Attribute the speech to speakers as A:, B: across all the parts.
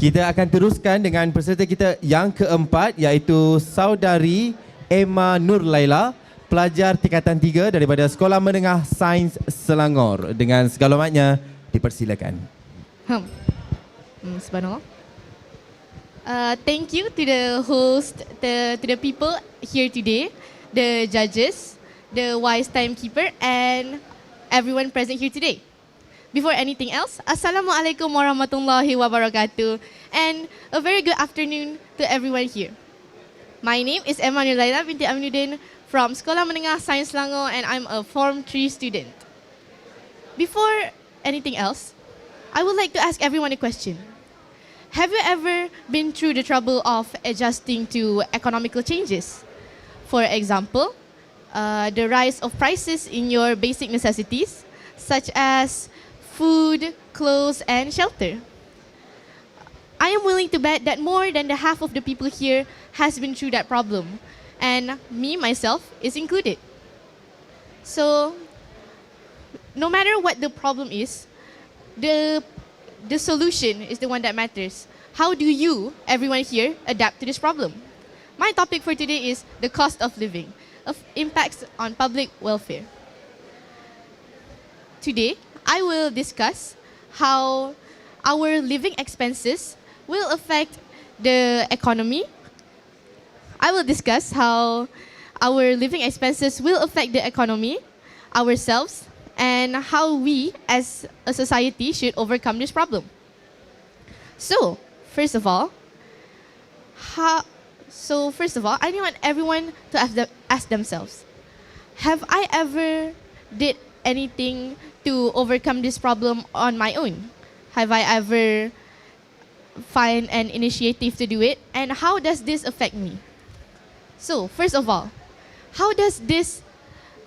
A: Kita akan teruskan dengan peserta kita yang keempat, iaitu Saudari Emma Nur Laila, pelajar tingkatan 3 daripada Sekolah Menengah SAINS Selangor. Dengan segala hormatnya, dipersilakan.
B: Subhanallah. Thank you to the host, to the people here today, the judges, the wise timekeeper, and everyone present here today. Before anything else, Assalamualaikum warahmatullahi wabarakatuh, and a very good afternoon to everyone here. My name is Emma Nur Laila BINTI AMINUDDIN from Sekolah Menengah SAINS Selangor, and I'm a Form 3 student. Before anything else, I would like to ask everyone a question. Have you ever been through the trouble of adjusting to economical changes? For example, the rise of prices in your basic necessities, such as food, clothes, and shelter. I am willing to bet that more than the half of the people here has been through that problem, and me, myself, is included. So, no matter what the problem is, the solution is the one that matters. How do you, everyone here, adapt to this problem? My topic for today is the cost of living, of impacts on public welfare. Today, I will discuss how our living expenses will affect the economy. I will discuss how our living expenses will affect the economy, ourselves, and how we as a society should overcome this problem. So, first of all, I want everyone to ask themselves, have I ever did anything to overcome this problem on my own? Have I ever find an initiative to do it? And how does this affect me? So, first of all, how does this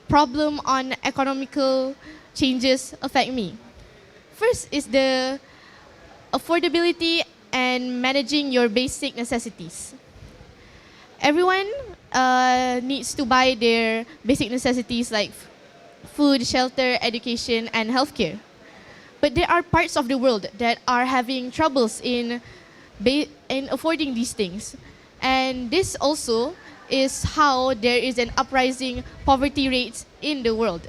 B: problem on economical changes affect me? First is the affordability and managing your basic necessities. Everyone needs to buy their basic necessities like food, shelter, education, and healthcare. But there are parts of the world that are having troubles in affording these things. And this also is how there is an uprising poverty rates in the world.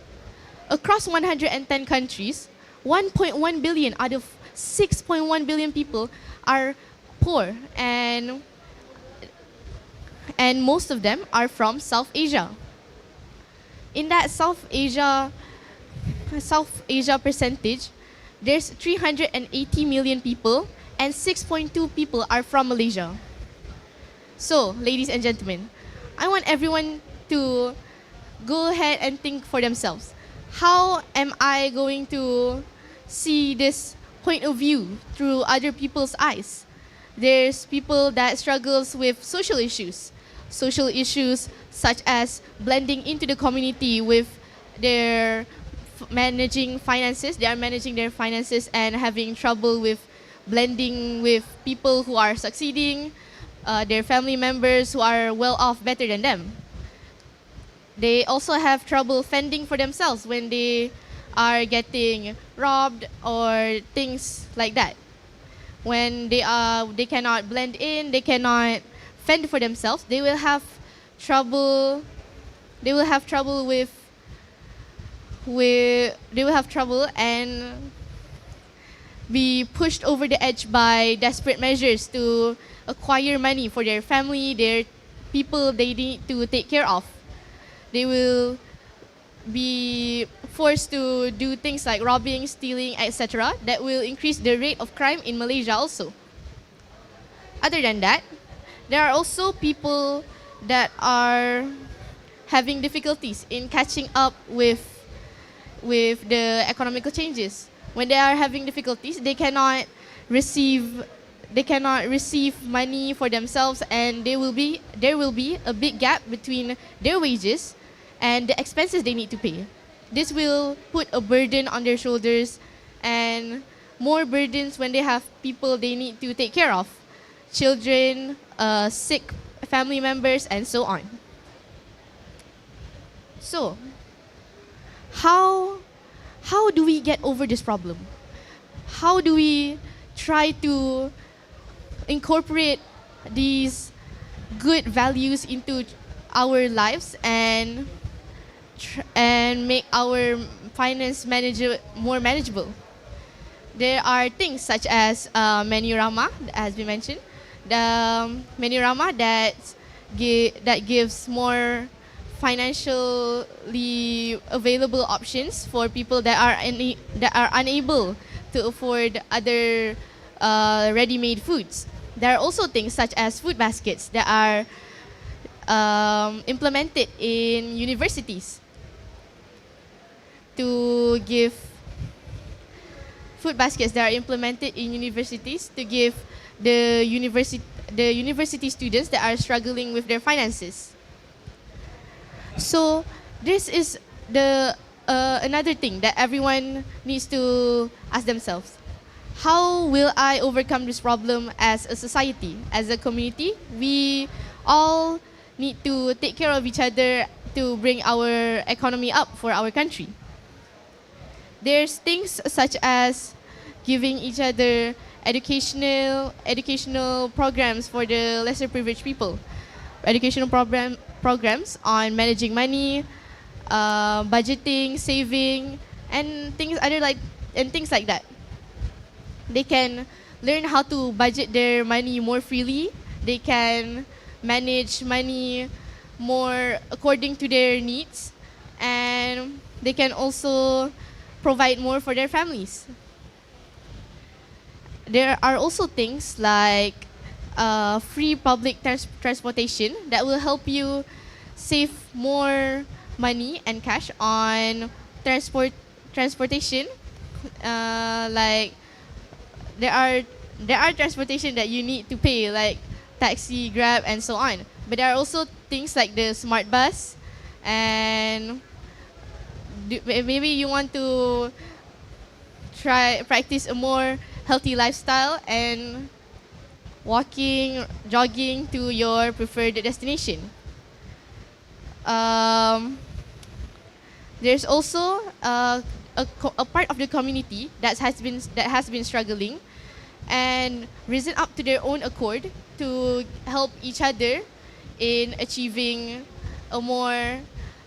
B: Across 110 countries, 1.1 billion out of 6.1 billion people are poor, and most of them are from South Asia. In that South Asia percentage, there's 380 million people, and 6.2 people are from Malaysia. So, ladies and gentlemen, I want everyone to go ahead and think for themselves. How am I going to see this point of view through other people's eyes? There's people that struggles with social issues such as blending into the community with their managing finances. They are managing their finances and having trouble with blending with people who are succeeding, their family members who are well off better than them. They also have trouble fending for themselves when they are getting robbed or things like that. When they cannot blend in, they cannot fend for themselves, they will have trouble and be pushed over the edge by desperate measures to acquire money for their family, their people they need to take care of. They will be forced to do things like robbing, stealing, etc. that will increase the rate of crime in Malaysia also. Other than that, there are also people that are having difficulties in catching up with the economical changes. When they are having difficulties, they cannot receive money for themselves, and there will be a big gap between their wages and the expenses they need to pay. This will put a burden on their shoulders, and more burdens when they have people they need to take care of. Children, sick family members, and so on. So, how do we get over this problem? How do we try to incorporate these good values into our lives and make our finance more manageable. There are things such as Menurama, as we mentioned, the Menurama that gives more financially available options for people that are unable to afford other ready-made foods. There are also things such as food baskets that are implemented in universities to give food baskets that are implemented in universities to give the university students that are struggling with their finances. So this is the another thing that everyone needs to ask themselves. How will I overcome this problem as a society, as a community? We all need to take care of each other to bring our economy up for our country. There's things such as giving each other educational programs for the lesser privileged people, educational programs on managing money, budgeting, saving, and things like that. They can learn how to budget their money more freely. They can manage money more according to their needs, and they can also provide more for their families. There are also things like free public transportation that will help you save more money and cash on transportation. Like there are transportation that you need to pay, like taxi, Grab, and so on. But there are also things like the smart bus, and maybe you want to practice a more healthy lifestyle and walking, jogging to your preferred destination. There's also a part of the community that has been struggling and risen up to their own accord to help each other in achieving a more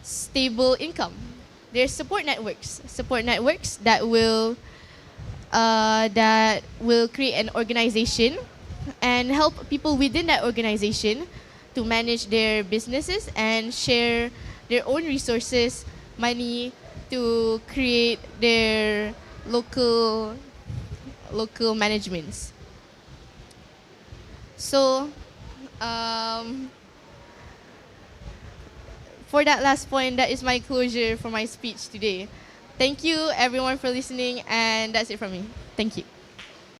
B: stable income. There's support networks that will create an organization and help people within that organization to manage their businesses and share their own resources, money, to create their local managements. So, for that last point, that is my closure for my speech today. Thank you everyone for listening, and that's it from me. Thank you.